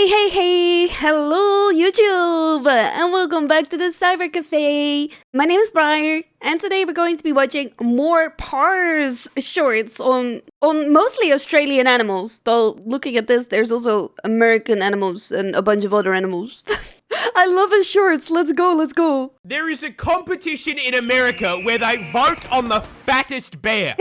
Hey, hello YouTube, and welcome back to the Cyber Cafe. My name is Briar, and today we're going to be watching MoreParz shorts on mostly Australian animals, though looking at this, there's also American animals and a bunch of other animals. I love his shorts, let's go. There is a competition in America where they vote on the fattest bear.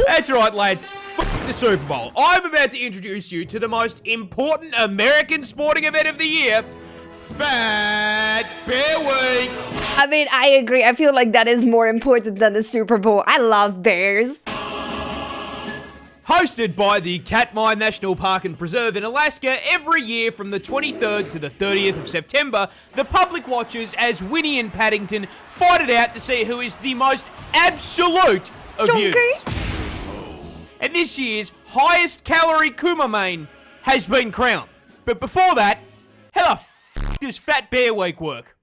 That's right, lads. F the Super Bowl. I'm about to introduce you to the most important American sporting event of the year, Fat Bear Week. I mean, I agree. I feel like that is more important than the Super Bowl. I love bears. Hosted by the Katmai National Park and Preserve in Alaska, every year from the 23rd to the 30th of September, the public watches as Winnie and Paddington fight it out to see who is the most absolute of units. And this year's highest calorie Kumamane has been crowned. But before that, how the f does Fat Bear Week work?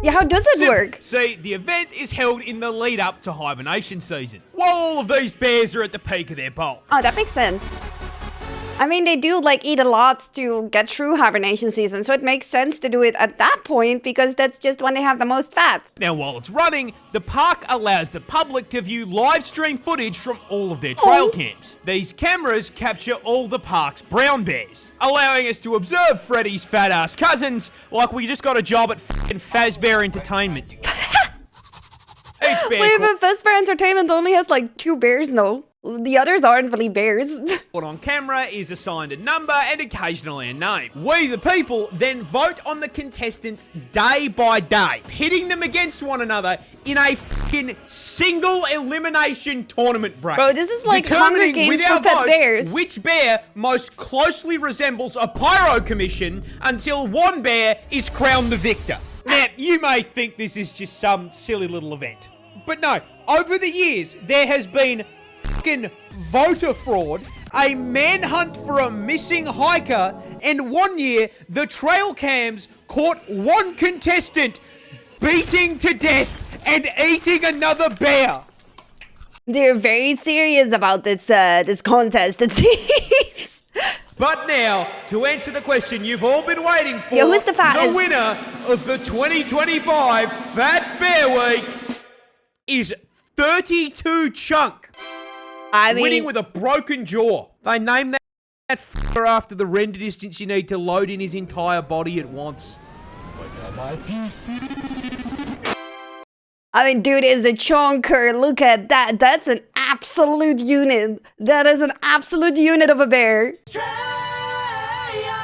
Yeah, how does it work? See, the event is held in the lead up to hibernation season, while all of these bears are at the peak of their bulk. Oh, that makes sense. I mean, they do like eat a lot to get through hibernation season, so it makes sense to do it at that point because that's just when they have the most fat. Now, while it's running, the park allows the public to view live stream footage from all of their trail cams. These cameras capture all the park's brown bears, allowing us to observe Freddy's fat ass cousins like we just got a job at f***ing Fazbear Entertainment. Each bear Wait, but Fazbear Entertainment only has like 2 bears, no? The others aren't really bears. What on camera is assigned a number and occasionally a name. We, the people, then vote on the contestants day by day, pitting them against one another in a fucking single elimination tournament bracket. Bro, this is like Hunger Games for fat bears. Which bear most closely resembles a pyro commission until one bear is crowned the victor. Now, you may think this is just some silly little event, but no, over the years, there has been fucking voter fraud, a manhunt for a missing hiker, and one year, the trail cams caught one contestant beating to death and eating another bear. They're very serious about this contest, it seems. But now, to answer the question you've all been waiting for, who's the fattest? The winner of the 2025 Fat Bear Week is 32 Chunk. I mean, winning with a broken jaw. They named that f***er after the render distance you need to load in his entire body at once. I mean, dude is a chonker. Look at that. That's an absolute unit. That is an absolute unit of a bear.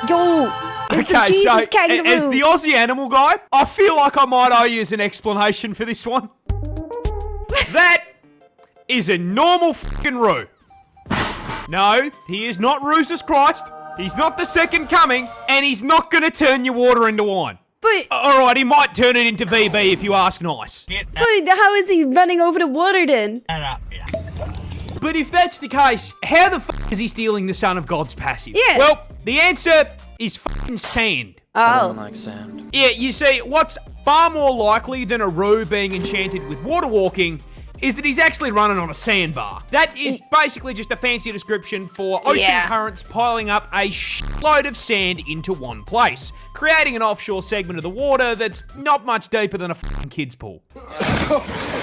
Yo, it's the Jesus kangaroo. As the Aussie animal guy, I feel like I might owe you an explanation for this one. That is a normal f***ing Roo. No, he is not Roosus Christ. He's not the second coming, and he's not gonna turn your water into wine. But alright, he might turn it into VB if you ask nice. But how is he running over the water then? But if that's the case, how the f*** is he stealing the Son of God's passive? Yeah. Well, the answer is f***ing sand. I don't like sand. Yeah, you see, what's far more likely than a Roo being enchanted with water walking is that he's actually running on a sandbar. That is basically just a fancy description for ocean currents piling up a shitload of sand into one place, creating an offshore segment of the water that's not much deeper than a fucking kid's pool.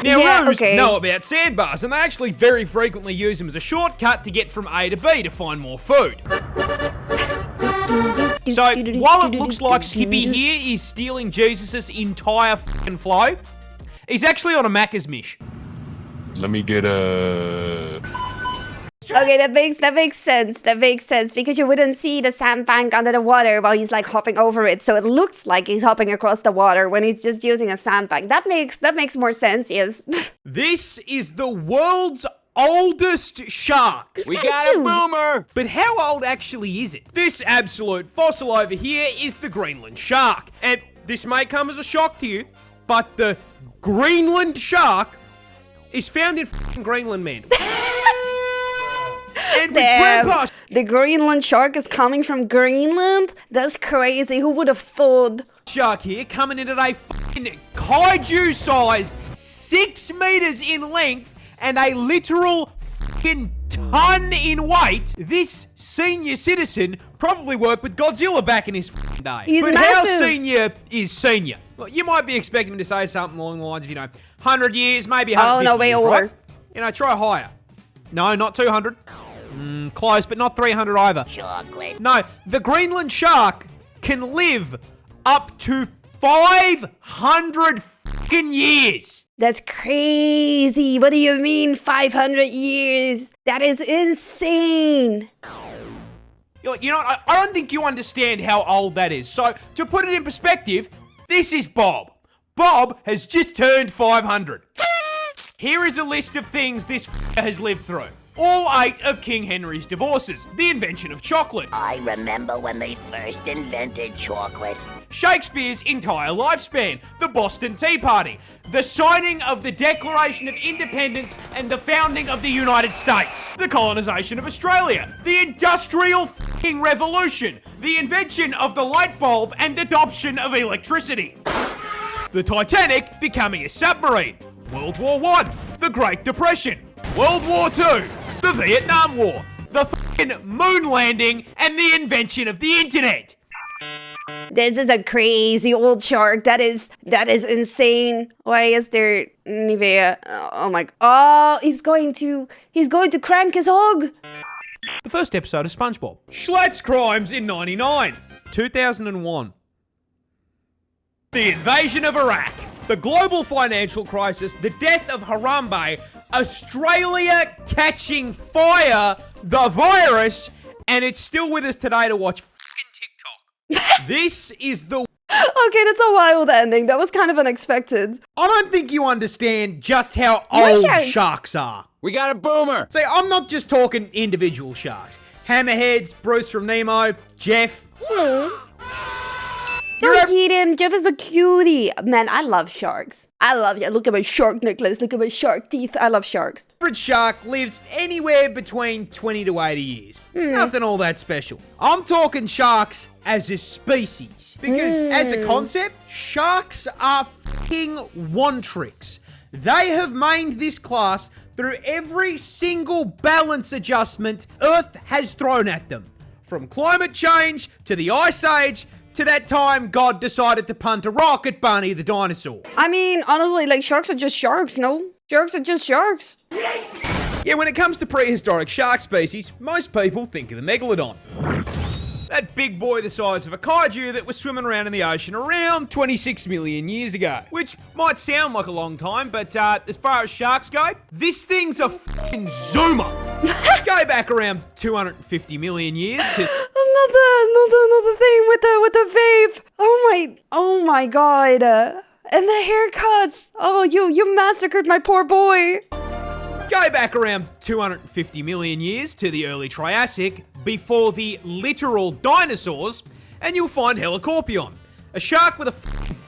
Now, Roos know about sandbars, and they actually very frequently use them as a shortcut to get from A to B to find more food. So, while it looks like Skippy here is stealing Jesus' entire fucking flow, he's actually on a Macca's mish. Let me get a... Okay, that makes sense. That makes sense because you wouldn't see the sandbank under the water while he's like hopping over it. So it looks like he's hopping across the water when he's just using a sandbank. That makes more sense. Yes. This is the world's oldest shark. We got a boomer. But how old actually is it? This absolute fossil over here is the Greenland shark. And this may come as a shock to you, but the Greenland shark is found in f***ing Greenland, man. And with Grandpa... The Greenland shark is coming from Greenland? That's crazy. Who would have thought? Shark here coming in at a f***ing kaiju-sized 6 meters in length and a literal f***ing ton in weight, this senior citizen probably worked with Godzilla back in his day. He's but how massive. senior is senior? Well, you might be expecting him to say something along the lines of, 100 years, maybe 150 no, way years, over. right? Try higher. No, not 200. Close, but not 300 either. Chocolate. No, the Greenland shark can live up to 500 fucking years. That's crazy. What do you mean 500 years? That is insane. I don't think you understand how old that is. So, to put it in perspective, this is Bob. Bob has just turned 500. Here is a list of things this has lived through. All 8 of King Henry's divorces, the invention of chocolate, I remember when they first invented chocolate. Shakespeare's entire lifespan, the Boston Tea Party, the signing of the Declaration of Independence and the founding of the United States, the colonization of Australia, the Industrial fucking Revolution, the invention of the light bulb and adoption of electricity, the Titanic becoming a submarine, World War I, the Great Depression, World War II, the Vietnam War, the fucking moon landing, and the invention of the internet. This is a crazy old shark. That is insane. Why is there Nivea? Oh my! Oh, he's going to crank his hog. The first episode of SpongeBob. Schlatt's crimes in 99. 2001. The invasion of Iraq. The global financial crisis. The death of Harambe. Australia catching fire. The virus. And it's still with us today to watch fucking TikTok. This is the... Okay, that's a wild ending. That was kind of unexpected. I don't think you understand just how old sharks. sharks are. We got a boomer. See, I'm not just talking individual sharks. Hammerheads, Bruce from Nemo, Jeff. Don't eat him. Jeff is a cutie. Man, I love sharks. Look at my shark necklace. Look at my shark teeth. I love sharks. Average shark lives anywhere between 20 to 80 years. Nothing all that special. I'm talking sharks as a species. Because as a concept, sharks are fucking one-tricks. They have mained this class through every single balance adjustment Earth has thrown at them. From climate change to the Ice Age to that time God decided to punt a rock at Barney the dinosaur. I mean, honestly, like, sharks are just sharks, no? Sharks are just sharks. Yeah, when it comes to prehistoric shark species, most people think of the megalodon. That big boy the size of a kaiju that was swimming around in the ocean around 26 million years ago. Which might sound like a long time, but as far as sharks go, this thing's a fucking zoomer. Go back around 250 million years to... Another thing with the vape. Oh my god. And the haircuts. Oh, you massacred my poor boy. Go back around 250 million years to the early Triassic, before the literal dinosaurs, and you'll find Helicorpion, a shark with a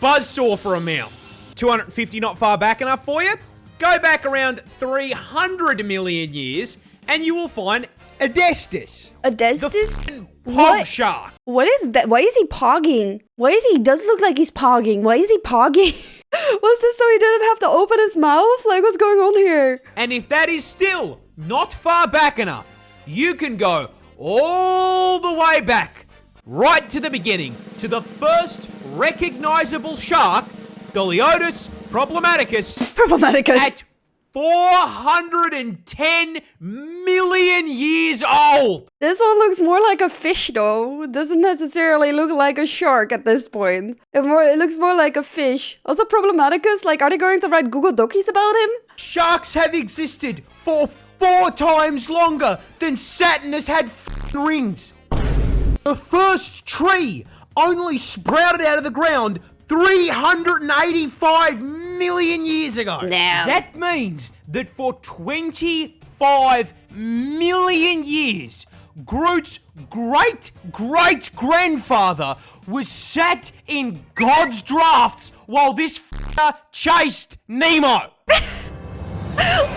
buzzsaw for a mouth. 250 not far back enough for you? Go back around 300 million years, and you will find Adestus. Adestus? The pog What? shark. What is that? Why is he pogging? He does look like he's pogging. Why is he pogging? Was this so he didn't have to open his mouth? Like, what's going on here? And if that is still not far back enough, you can go all the way back, right to the beginning, to the first recognizable shark, Doliotis problematicus, at 410 million years old. This one looks more like a fish, though. It doesn't necessarily look like a shark at this point. It looks more like a fish. Also, Problematicus, like, are they going to write Google Docs about him? Sharks have existed for 4 times longer than Saturn has had rings. The first tree only sprouted out of the ground 385 million years ago. Damn. That means that for 25 million years, Groot's great-great-grandfather was sat in God's drafts while this chased Nemo.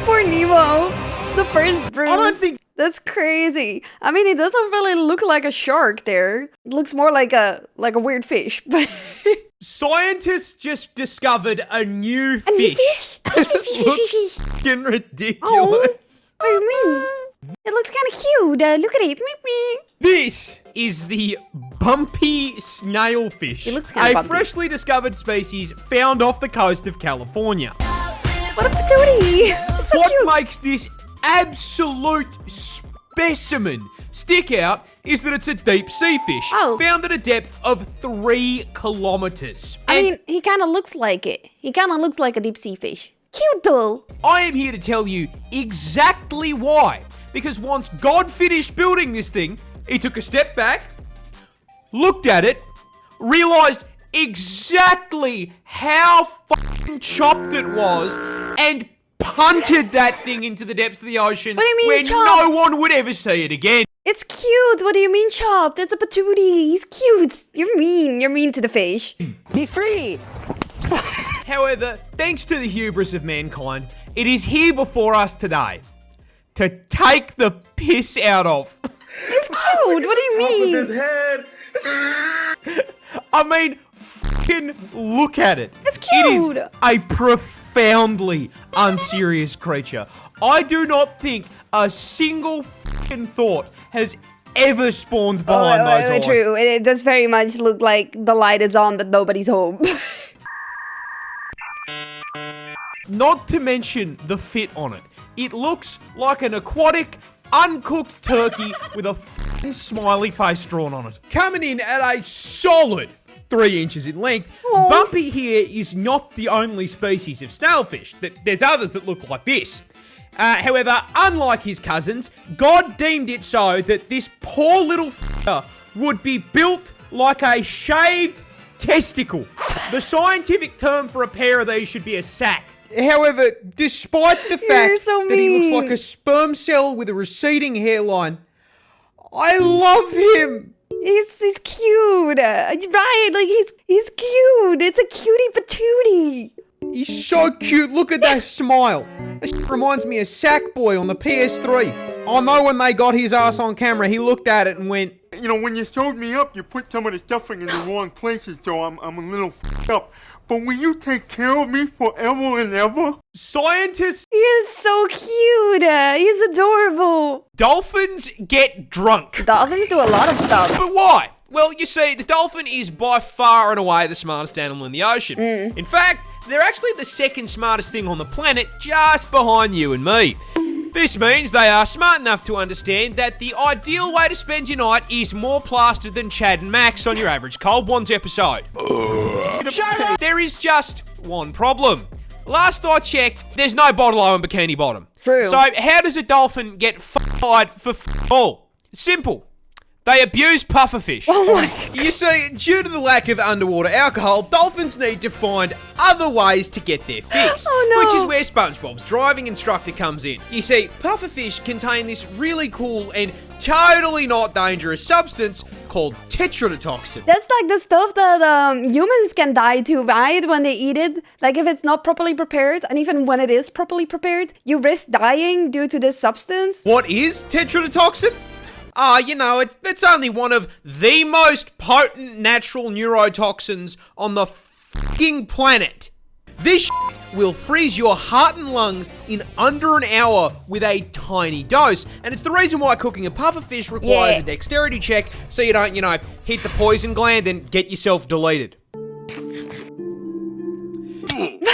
Poor Nemo. The first Bruce. I don't think... That's crazy. I mean, he doesn't really look like a shark there. It looks more like a weird fish. But Scientists just discovered a new a new fish. fish? It looks fucking ridiculous. What do you mean? It looks kind of cute. Look at it. This is the bumpy snailfish, It looks kinda a bumpy. freshly discovered species found off the coast of California. What a patootie. It's so What cute. makes this absolute specimen stick out is that it's a deep sea fish, Oh. found at a depth of 3 kilometers. I And mean, he kind of looks like it. He kind of looks like a deep sea fish. Cute though. I am here to tell you exactly why. Because once God finished building this thing, he took a step back, looked at it, realized exactly how fucking chopped it was, and punted that thing into the depths of the ocean What do you mean where chopped? no one would ever see it again. It's cute. What do you mean chopped? It's a patootie. He's cute. You're mean. You're mean to the fish. Be free! However, thanks to the hubris of mankind, it is here before us today to take the piss out of. It's cute. What do you mean? I mean, fucking look at it. It's It is cute. a profoundly unserious creature. I do not think a single fucking thought has ever spawned behind those eyes. True. It does very much look like the light is on, but nobody's home. Not to mention the fit on it. It looks like an aquatic, uncooked turkey with a fucking smiley face drawn on it. Coming in at a solid 3 inches in length, Aw. Bumpy here is not the only species of snailfish. There's others that look like this. However, unlike his cousins, God deemed it so that this poor little f***er would be built like a shaved testicle. The scientific term for a pair of these should be a sack. However, despite the fact so that he looks mean. like a sperm cell with a receding hairline, I love him. He's cute. Right, like he's cute. It's a cutie patootie. He's so cute. Look at that smile. That shit reminds me of Sackboy on the PS3. I know when they got his ass on camera, he looked at it and went, You know, when you showed me up, you put some of the stuffing in the wrong places, so I'm a little f***ed up. But will you take care of me forever and ever? scientists, He is so cute. He's adorable. dolphins get drunk. Dolphins do a lot of stuff. But why? Well, you see, the dolphin is by far and away the smartest animal in the ocean. In fact, they're actually the second smartest thing on the planet, just behind you and me. This means they are smart enough to understand that the ideal way to spend your night is more plastered than Chad and Max on your average Cold Ones episode. There is just one problem. Last I checked, there's no bottle-o and bikini bottom. True. So how does a dolphin get f***ed for all? Simple. They abuse pufferfish. Oh my. You see, due to the lack of underwater alcohol, dolphins need to find other ways to get their fix. Oh no. Which is where SpongeBob's driving instructor comes in. You see, pufferfish contain this really cool and totally not dangerous substance called tetrodotoxin. That's like the stuff that humans can die to, right? When they eat it. Like if it's not properly prepared, and even when it is properly prepared, you risk dying due to this substance. What is tetrodotoxin? You know, it's only one of the most potent natural neurotoxins on the fucking planet. This shit will freeze your heart and lungs in under an hour with a tiny dose. And it's the reason why cooking a pufferfish requires Yeah. a dexterity check so you don't, hit the poison gland and get yourself deleted.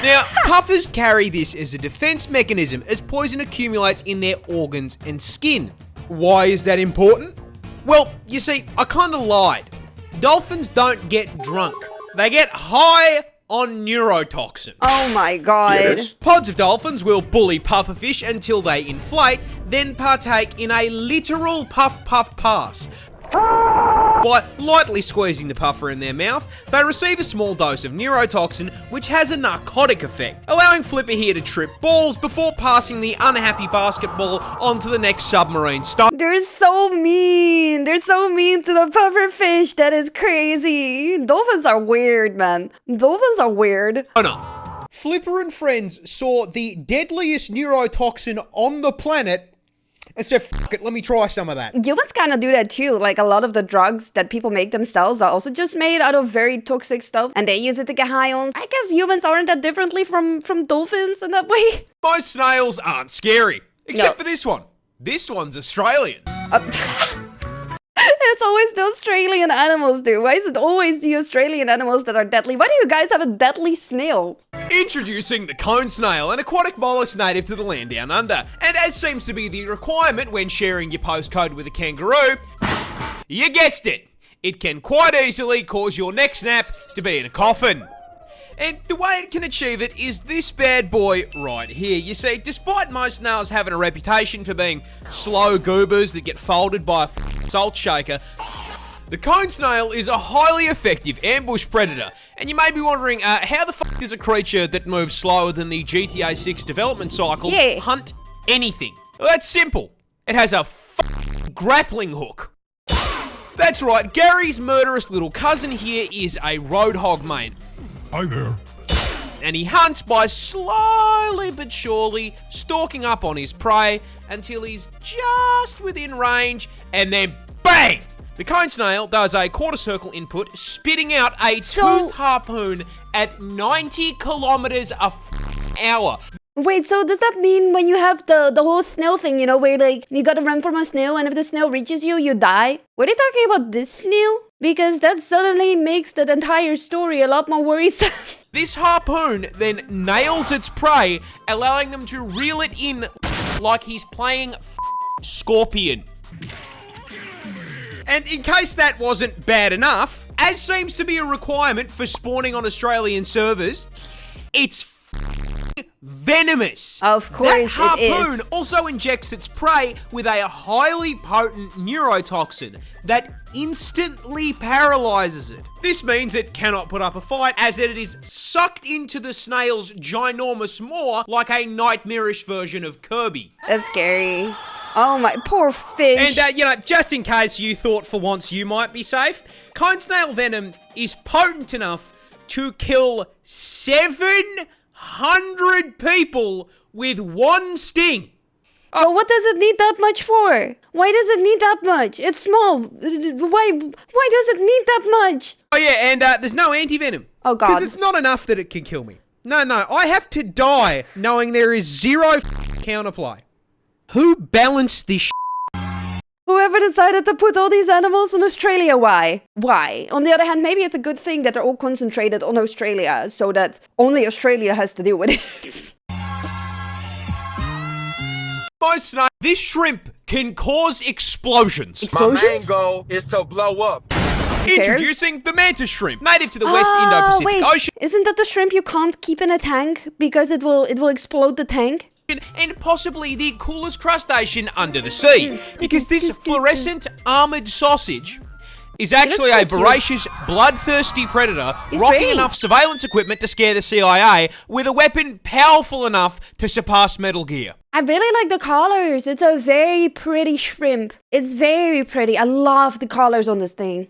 Now, puffers carry this as a defense mechanism as poison accumulates in their organs and skin. Why is that important? Well, you see, I kinda lied. Dolphins don't get drunk. They get high on neurotoxin. Oh my god. Pods of dolphins will bully pufferfish until they inflate, then partake in a literal puff pass. By lightly squeezing the puffer in their mouth, they receive a small dose of neurotoxin, which has a narcotic effect, allowing Flipper here to trip balls before passing the unhappy basketball onto the next submarine stop. They're so mean. They're so mean to the pufferfish. That is crazy. Dolphins are weird, man. Dolphins are weird. Oh no. Flipper and friends saw the deadliest neurotoxin on the planet and said, fuck it, let me try some of that. Humans kind of do that too. Like a lot of the drugs that people make themselves are also just made out of very toxic stuff, and they use it to get high on. I guess humans aren't that differently from dolphins in that way. Most snails aren't scary, except No. for this one. This one's Australian. It's always the Australian animals, dude. Why is it always the Australian animals that are deadly? Why do you guys have a deadly snail? Introducing the cone snail, an aquatic mollusk native to the land down under. And as seems to be the requirement when sharing your postcode with a kangaroo, you guessed it, it can quite easily cause your neck snap to be in a coffin. And the way it can achieve it is this bad boy right here. You see, despite most snails having a reputation for being slow goobers that get folded by a salt shaker, the cone snail is a highly effective ambush predator. And you may be wondering, how the fuck does a creature that moves slower than the GTA 6 development cycle hunt anything? Well, that's simple. It has a grappling hook. That's right, Gary's murderous little cousin here is a roadhog, mate. Hi there. And he hunts by slowly but surely stalking up on his prey until he's just within range, and then bang! The cone snail does a quarter circle input, spitting out a toothed harpoon at 90 kilometers a hour. Wait, so does that mean when you have the whole snail thing, you know, where like you gotta run from a snail and if the snail reaches you, you die? Were they talking about this snail? Because that suddenly makes the entire story a lot more worrisome. This harpoon then nails its prey, allowing them to reel it in like he's playing Scorpion. And in case that wasn't bad enough, as seems to be a requirement for spawning on Australian servers, it's venomous. Of course it is. That harpoon also injects its prey with a highly potent neurotoxin that instantly paralyzes it. This means it cannot put up a fight, as it is sucked into the snail's ginormous maw like a nightmarish version of Kirby. That's scary. Oh my, poor fish. And, you know, just in case you thought for once you might be safe, cone snail venom is potent enough to kill 700 people with one sting. But what does it need that much for? Why does it need that much? It's small. Why does it need that much? Oh yeah, and there's no anti-venom. Oh god. Because it's not enough that it can kill me. No, I have to die knowing there is zero counterplay. Who balanced this Whoever decided to put all these animals in Australia, why? Why? On the other hand, maybe it's a good thing that they're all concentrated on Australia, so that only Australia has to deal with it. This shrimp can cause explosions. Explosions? My main goal is to blow up. Introducing the mantis shrimp, native to the West Indo-Pacific Ocean. Isn't that the shrimp you can't keep in a tank because it will explode the tank? And possibly the coolest crustacean under the sea, because this fluorescent armored sausage is actually a voracious, bloodthirsty predator rocking enough surveillance equipment to scare the CIA with a weapon powerful enough to surpass Metal Gear. I really like the colors. It's a very pretty shrimp. It's very pretty. I love the colors on this thing.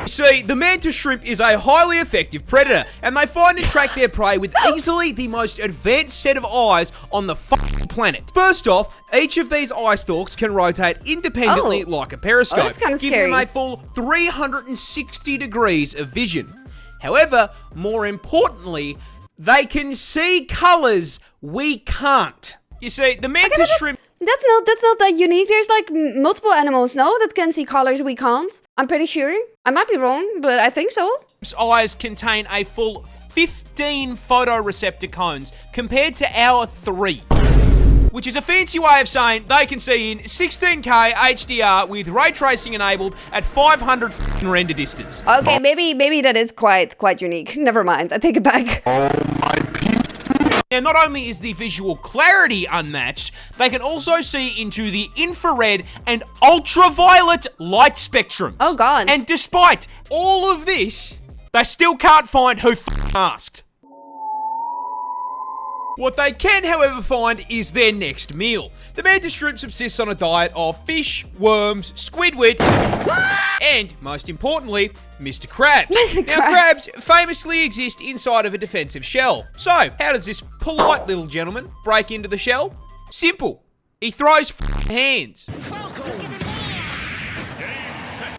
See, the mantis shrimp is a highly effective predator, and they find and track their prey with easily the most advanced set of eyes on the planet. First off, each of these eye stalks can rotate independently like a periscope, that's kinda giving them scary. a full 360 degrees of vision. However, more importantly, they can see colors we can't. You see, the mantis shrimp... That's not that unique. There's like multiple animals, no, that can see colors we can't. I'm pretty sure. I might be wrong, but I think so. Eyes contain a full 15 photoreceptor cones compared to our 3. Which is a fancy way of saying they can see in 16K HDR with ray tracing enabled at 500 render distance. Okay, maybe that is quite unique. Never mind, I take it back. Now, not only is the visual clarity unmatched, they can also see into the infrared and ultraviolet light spectrums. Oh god. And despite all of this, they still can't find who asked. What they can, however, find is their next meal. The mantis shrimp subsists on a diet of fish, worms, squidward, and, most importantly, Mr. Krabs. Now, crabs famously exist inside of a defensive shell. So, how does this polite little gentleman break into the shell? Simple. He throws hands.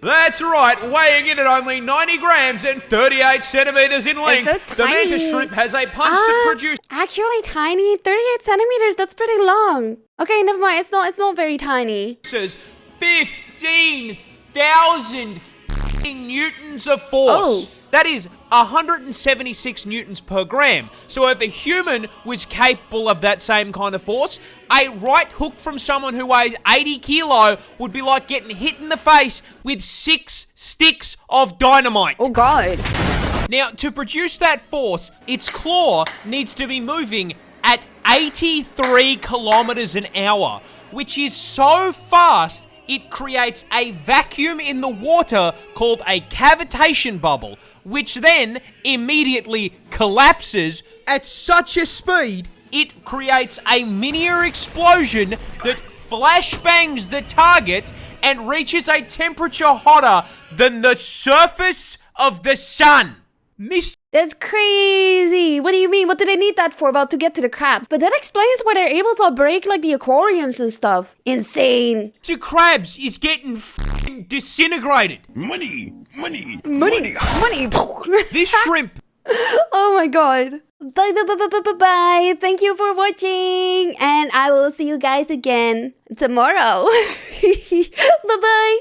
That's right, weighing in at only 90 grams and 38 centimeters in length. so The tiny. mantis shrimp has a punch that produces Actually tiny. 38 centimeters. That's pretty long. Okay, never mind. It's not very tiny. 15,000 newtons of force. Oh. That is 176 newtons per gram. So if a human was capable of that same kind of force, a right hook from someone who weighs 80 kilo would be like getting hit in the face with 6 sticks of dynamite. Oh god. Now, to produce that force, its claw needs to be moving at 83 kilometers an hour, which is so fast it creates a vacuum in the water called a cavitation bubble, which then immediately collapses at such a speed it creates a miniature explosion that flashbangs the target and reaches a temperature hotter than the surface of the sun. That's crazy. What do you mean? What do they need that for? Well, to get to the crabs. But that explains why they're able to break like the aquariums and stuff. Insane. Mr. Krabs is getting f***ing disintegrated. Money. This shrimp. Oh my god. Bye. Thank you for watching. And I will see you guys again tomorrow. Bye-bye.